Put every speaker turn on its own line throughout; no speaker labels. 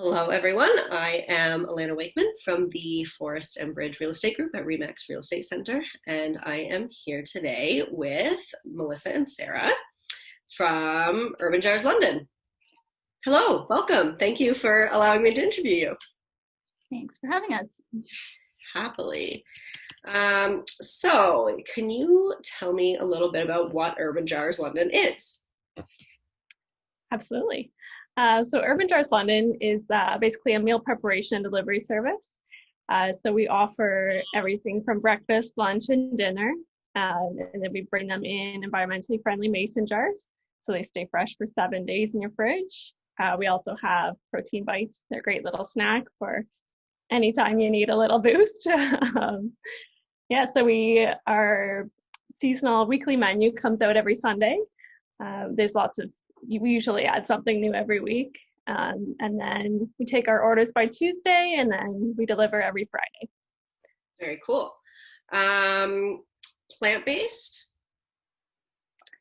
Hello, everyone. I am Alana Wakeman from the Forest and Bridge Real Estate Group at Remax Real Estate Center, and I am here today with Melissa and Sarah from Urban Jars London. Hello, welcome. Thank you for allowing me to interview you.
Thanks for having us.
Happily. So, can you tell me a little bit about what Urban Jars London is?
Absolutely. So Urban Jars London is basically a meal preparation and delivery service. So we offer everything from breakfast, lunch, and dinner. And then we bring them in environmentally friendly mason jars, so they stay fresh for 7 days in your fridge. We also have protein bites. They're a great little snack for anytime you need a little boost. So our seasonal weekly menu comes out every Sunday. There's lots of we usually add something new every week. And then we take our orders by Tuesday, and then we deliver every Friday.
Very cool. Plant-based?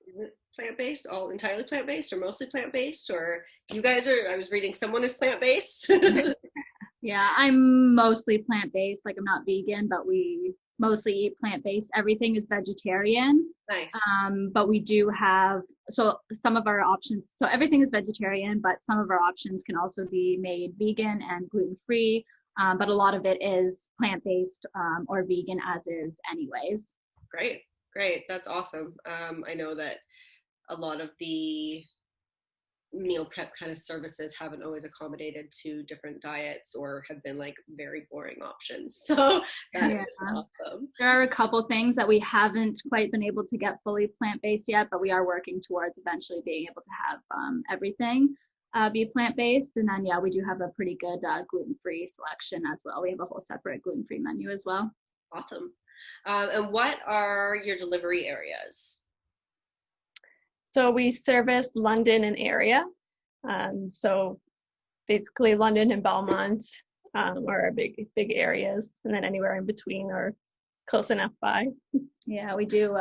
Is it plant-based, all entirely plant-based or mostly plant-based? Or you guys are, I was reading someone is plant-based.
Yeah, I'm mostly plant-based. Like, I'm not vegan, but we mostly eat plant-based. Everything is vegetarian.
Nice.
But we do have, so some of our options, so everything is vegetarian, but some of our options can also be made vegan and gluten-free. But a lot of it is plant-based or vegan as is anyways.
Great, great. That's awesome. I know that a lot of the meal prep kind of services haven't always accommodated to different diets or have been like very boring options. So that is awesome.
There are a couple things that we haven't quite been able to get fully plant-based yet, but we are working towards eventually being able to have everything be plant-based. And then, we do have a pretty good gluten-free selection as well. We have a whole separate gluten-free menu as well.
Awesome. And what are your delivery areas?
So we service London and area. So basically London and Belmont are our big areas, and then anywhere in between or close enough by.
Yeah, we do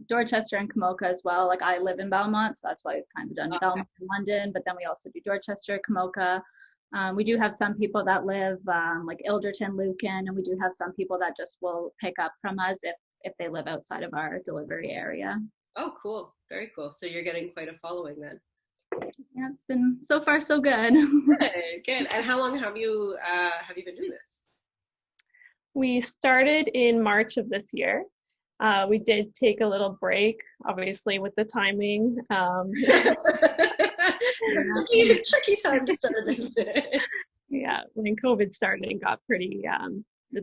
Dorchester and Camoka as well. Like, I live in Belmont, so that's why we've kind of done Belmont and London, but then we also do Dorchester, Camoka. We do have some people that live like Ilderton, Lucan, and we do have some people that just will pick up from us if they live outside of our delivery area.
Oh, cool. Very cool. So you're getting quite a following then.
Yeah, it's been so far so good.
Good. And how long have you been doing this?
We started in March of this year. We did take a little break, obviously, with the timing.
Tricky time to start a business.
Yeah, when COVID started and got pretty,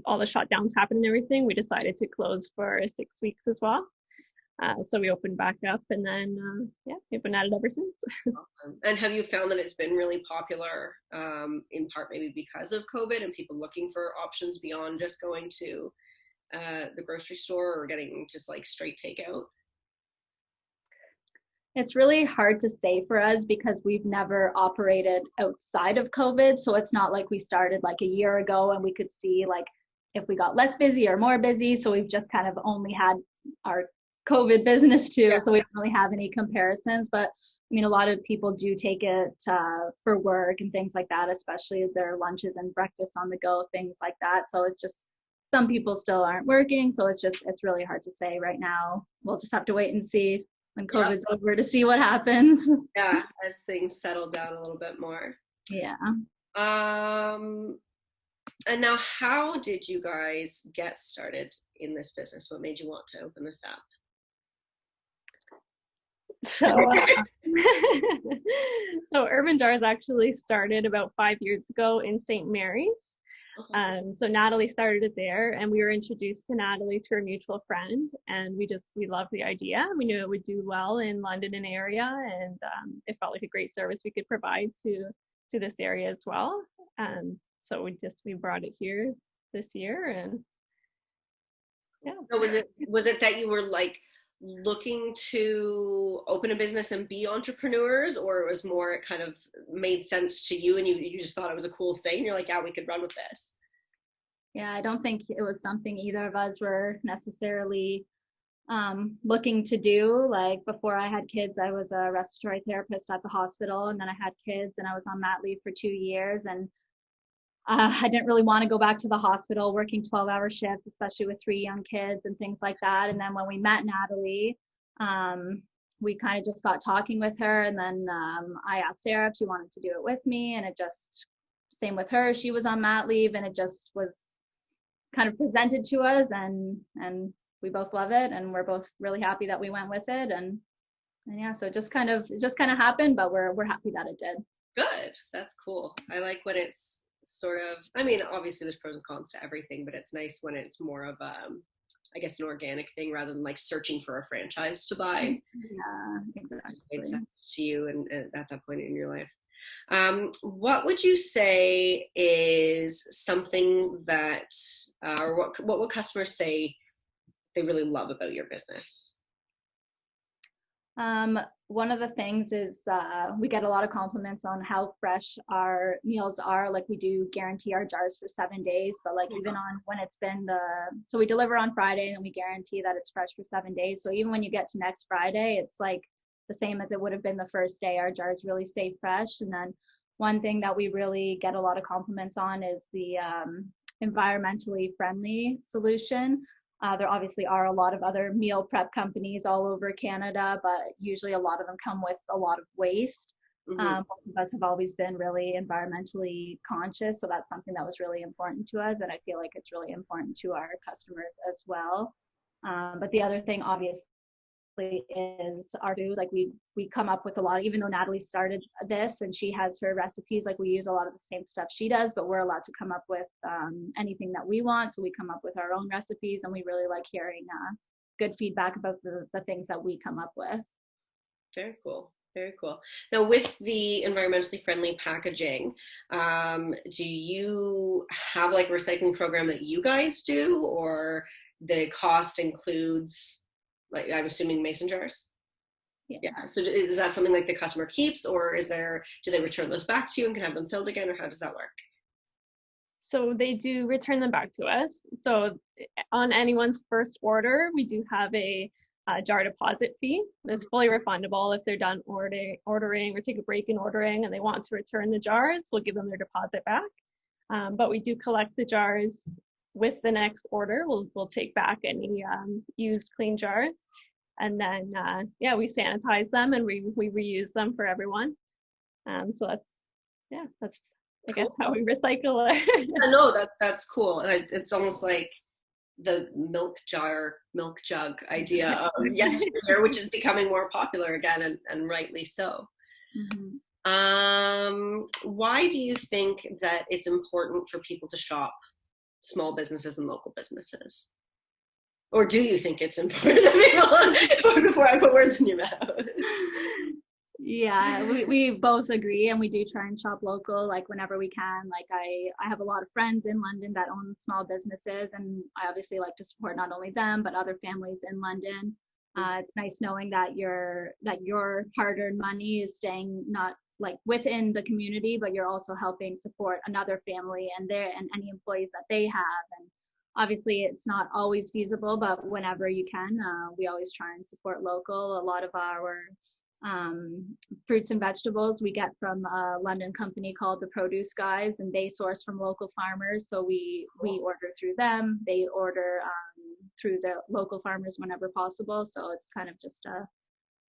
all the shutdowns happened and everything, we decided to close for 6 weeks as well. So we opened back up, and then we've been at it ever since.
Awesome. And have you found that it's been really popular, in part maybe because of COVID and people looking for options beyond just going to the grocery store or getting just like straight takeout?
It's really hard to say for us because we've never operated outside of COVID. So it's not like we started like a year ago and we could see like if we got less busy or more busy. So we've just kind of only had our COVID business too. Yeah. So we don't really have any comparisons. But I mean, a lot of people do take it for work and things like that, especially their lunches and breakfast on the go, things like that. So it's just, some people still aren't working. So it's really hard to say right now. We'll just have to wait and see when COVID's over to see what happens.
Yeah, as things settle down a little bit more.
Yeah.
And now, how did you guys get started in this business? What made you want to open this up?
So Urban Jars actually started about 5 years ago in St. Mary's. So Natalie started it there, and we were introduced to Natalie through a mutual friend, and we loved the idea. We knew it would do well in London and area, and it felt like a great service we could provide to this area as well. So we brought it here this year, and
So was it that you were like looking to open a business and be entrepreneurs, or it was more it kind of made sense to you and you just thought it was a cool thing? You're like, yeah, we could run with this.
Yeah, I don't think it was something either of us were necessarily looking to do. Like before I had kids, I was a respiratory therapist at the hospital, and then I had kids and I was on mat leave for 2 years. And I didn't really want to go back to the hospital working 12-hour shifts, especially with 3 young kids and things like that. And then when we met Natalie, we kind of just got talking with her. And then I asked Sarah if she wanted to do it with me. And it just, same with her, she was on mat leave, and it just was kind of presented to us. And we both love it. And we're both really happy that we went with it. And yeah, so it just kind of happened, but we're happy that it did.
Good. That's cool. I like when it's sort of, I mean, obviously there's pros and cons to everything, but it's nice when it's more of I guess an organic thing rather than like searching for a franchise to buy.
Yeah, exactly.
It made sense to you and at that point in your life. What would you say is something that, or what would customers say they really love about your business?
One of the things is we get a lot of compliments on how fresh our meals are. Like we do guarantee our jars for 7 days, but like even on when it's been so we deliver on Friday and we guarantee that it's fresh for 7 days. So even when you get to next Friday, it's like the same as it would have been the first day. Our jars really stay fresh. And then one thing that we really get a lot of compliments on is the environmentally friendly solution. There obviously are a lot of other meal prep companies all over Canada, but usually a lot of them come with a lot of waste. Both of us have always been really environmentally conscious, so that's something that was really important to us, and I feel like it's really important to our customers as well. But the other thing, obviously, is our food. Like we come up with a lot, even though Natalie started this and she has her recipes, like we use a lot of the same stuff she does, but we're allowed to come up with anything that we want. So we come up with our own recipes, and we really like hearing good feedback about the things that we come up with.
Very cool. Very cool. Now, with the environmentally friendly packaging, do you have like a recycling program that you guys do, or the cost includes, like, I'm assuming mason jars? Yeah. So is that something like the customer keeps, or do they return those back to you and can have them filled again, or how does that work?
So they do return them back to us. So on anyone's first order, we do have a jar deposit fee that's fully refundable. If they're done ordering or take a break in ordering and they want to return the jars, we'll give them their deposit back. But we do collect the jars with the next order. We'll take back any used clean jars, and then we sanitize them and we reuse them for everyone. So that's I guess how we recycle it.
I know that's cool. It's almost like the milk jug idea of yesteryear, which is becoming more popular again, and rightly so. Why do you think that it's important for people to shop small businesses and local businesses? Or do you think it's important to people, before I put words in your mouth?
Yeah, we both agree, and we do try and shop local, like whenever we can. Like I have a lot of friends in London that own small businesses, and I obviously like to support not only them but other families in London. It's nice knowing that your hard-earned money is staying not like within the community, but you're also helping support another family and any employees that they have. And obviously it's not always feasible, but whenever you can, we always try and support local. A lot of our fruits and vegetables we get from a London company called the Produce Guys, and they source from local farmers. So we order through them. They order through the local farmers whenever possible. So it's kind of just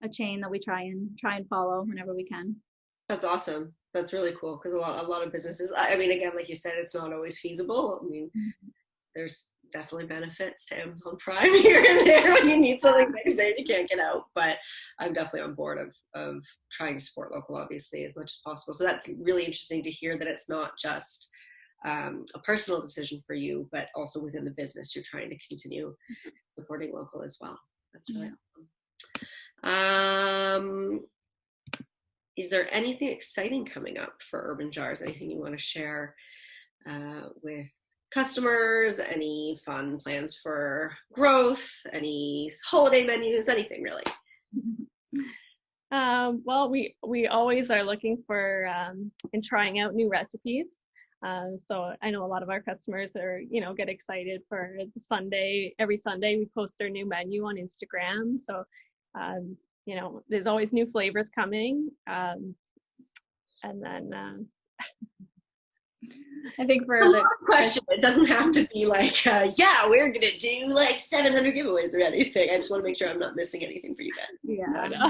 a chain that we try and follow whenever we can.
That's awesome. That's really cool, because a lot of businesses, I mean, again, like you said, it's not always feasible. I mean, there's definitely benefits to Amazon Prime here and there when you need something next day and you can't get out. But I'm definitely on board of trying to support local, obviously, as much as possible. So that's really interesting to hear that it's not just a personal decision for you, but also within the business, you're trying to continue supporting local as well. That's really awesome. Is there anything exciting coming up for Urban Jars? Anything you want to share with customers? Any fun plans for growth? Any holiday menus? Anything really?
Well, we always are looking for and trying out new recipes. So I know a lot of our customers are, get excited for Sunday. Every Sunday we post our new menu on Instagram. So, there's always new flavors coming. And then
I think for
the question, it doesn't have to be like, we're going to do like 700 giveaways or anything. I just want to make sure I'm not missing anything for you guys.
Yeah, no.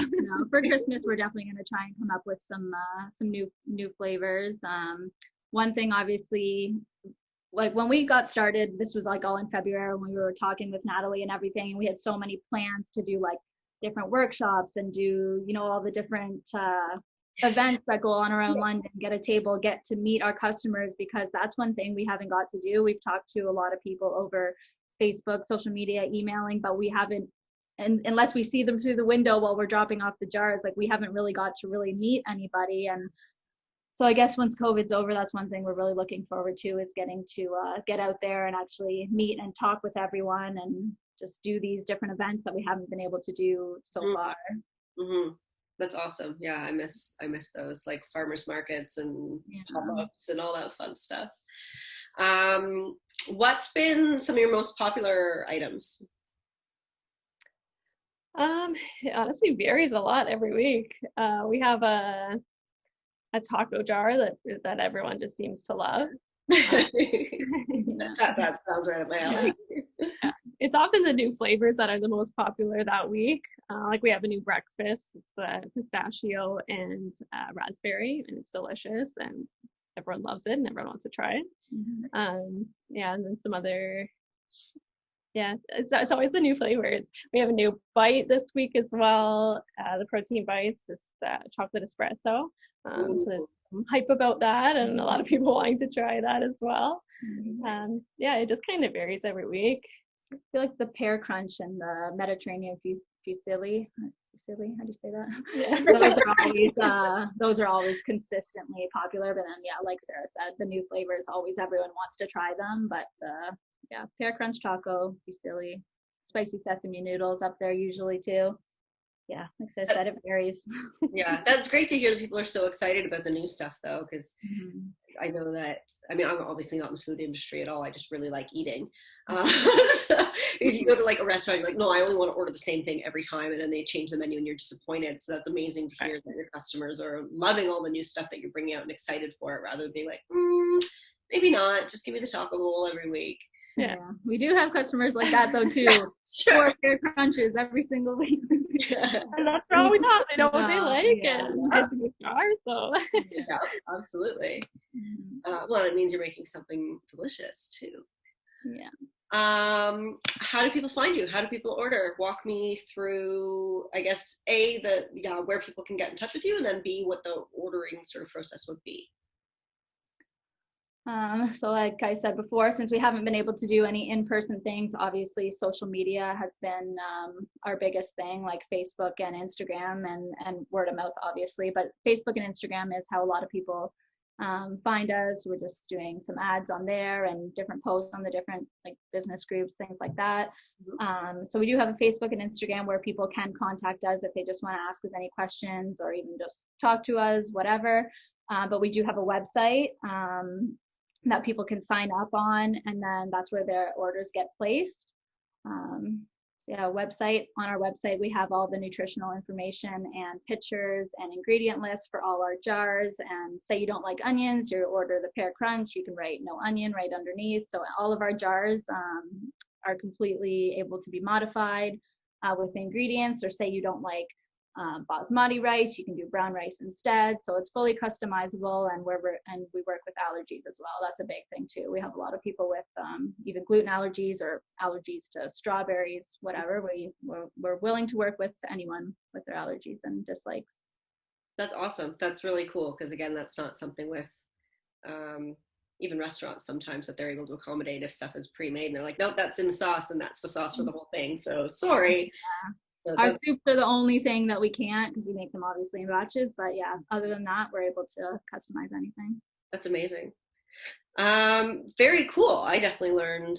For Christmas, we're definitely going to try and come up with some new flavors. One thing, obviously, like when we got started, this was like all in February when we were talking with Natalie and everything, and we had so many plans to do like different workshops and do, all the different events that go on around London, get a table, get to meet our customers, because that's one thing we haven't got to do. We've talked to a lot of people over Facebook, social media, emailing, but we haven't, and unless we see them through the window while we're dropping off the jars, like we haven't really got to really meet anybody. And so I guess once COVID's over, that's one thing we're really looking forward to, is getting to get out there and actually meet and talk with everyone and just do these different events that we haven't been able to do so far.
Mm-hmm. That's awesome. Yeah, I miss those, like farmers markets and pop-ups and all that fun stuff. What's been some of your most popular items?
It honestly varies a lot every week. We have a taco jar that everyone just seems to love.
That sounds right up my alley.
Yeah. It's often the new flavors that are the most popular that week. Like we have a new breakfast. It's the pistachio and raspberry, and it's delicious, and everyone loves it, and everyone wants to try it. And then some other. Yeah, it's always the new flavors. We have a new bite this week as well. The protein bites. It's the chocolate espresso. So there's some hype about that, and a lot of people wanting to try that as well. It just kind of varies every week.
I feel like the pear crunch and the Mediterranean fusilli, how do you say that? Yeah. those are always consistently popular. But then, like Sarah said, the new flavors, always everyone wants to try them. But pear crunch taco, fusilli, spicy sesame noodles up there usually too. Yeah, like Sarah said, it varies.
Yeah, that's great to hear that people are so excited about the new stuff, though, because I know that, I'm obviously not in the food industry at all. I just really like eating. So if you go to like a restaurant, you're like, no, I only want to order the same thing every time, and then they change the menu and you're disappointed. So that's amazing to hear that your customers are loving all the new stuff that you're bringing out and excited for it, rather than being like, maybe not, just give me the taco bowl every week.
Yeah, we do have customers like that though too.
Sure.
4 pear crunches every single week.
And that's all we know. They know what they like, and it's a good jar. So
yeah, absolutely. Well, it means you're making something delicious too.
Yeah.
How do people find you? How do people order? Walk me through, I guess, where people can get in touch with you, and then B, what the ordering sort of process would be.
So like I said before, since we haven't been able to do any in-person things, obviously social media has been our biggest thing, like Facebook and Instagram and word of mouth, obviously. But Facebook and Instagram is how a lot of people find us. We're just doing some ads on there and different posts on the different like business groups, things like that. So we do have a Facebook and Instagram where people can contact us if they just want to ask us any questions or even just talk to us, whatever. But we do have a website that people can sign up on, and then that's where their orders get placed. Website. On our website, we have all the nutritional information and pictures and ingredient lists for all our jars. And say you don't like onions, you order the pear crunch, you can write no onion right underneath. So all of our jars are completely able to be modified with the ingredients. Or say you don't like basmati rice, you can do brown rice instead. So it's fully customizable, and we work with allergies as well. That's a big thing too. We have a lot of people with even gluten allergies or allergies to strawberries, whatever. We're willing to work with anyone with their allergies and dislikes.
That's awesome. That's really cool, because again, that's not something with even restaurants sometimes that they're able to accommodate if stuff is pre-made and they're like, nope, that's in the sauce and that's the sauce for the whole thing. So sorry.
Yeah. Our soups are the only thing that we can't, because we make them obviously in batches. But yeah, other than that, we're able to customize anything.
That's amazing. Very cool. I definitely learned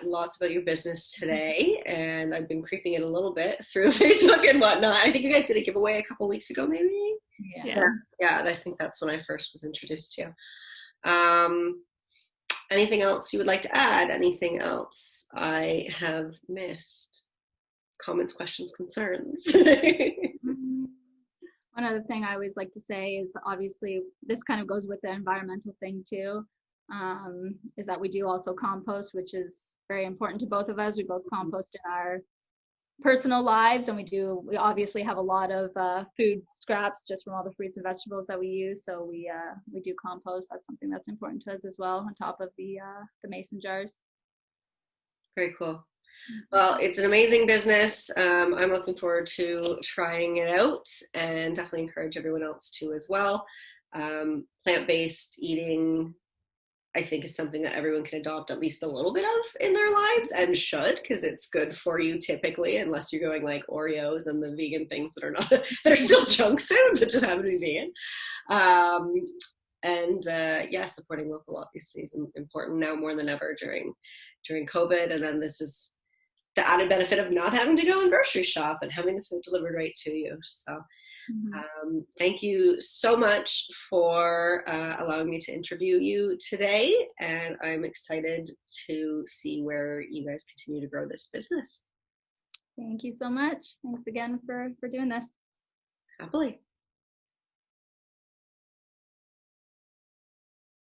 lots about your business today, and I've been creeping it a little bit through Facebook and whatnot. I think you guys did a giveaway a couple weeks ago, maybe?
Yeah.
Yeah, I think that's when I first was introduced to you. Anything else you would like to add? Anything else I have missed? Comments, questions, concerns?
One other thing I always like to say is, obviously this kind of goes with the environmental thing too, is that we do also compost, which is very important to both of us. We both compost in our personal lives, and we obviously have a lot of food scraps just from all the fruits and vegetables that we use, so we do compost. That's something that's important to us as well, on top of the mason jars.
Very cool. Well, it's an amazing business. I'm looking forward to trying it out, and definitely encourage everyone else to as well. Plant-based eating, I think, is something that everyone can adopt at least a little bit of in their lives, and should, because it's good for you typically, unless you're going like Oreos and the vegan things that are not, that are still junk food, but just happen to be vegan. Yeah, supporting local obviously is important now more than ever during COVID. And then this is the added benefit of not having to go and grocery shop and having the food delivered right to you. So thank you so much for allowing me to interview you today. And I'm excited to see where you guys continue to grow this business.
Thank you so much. Thanks again for doing this.
Happily.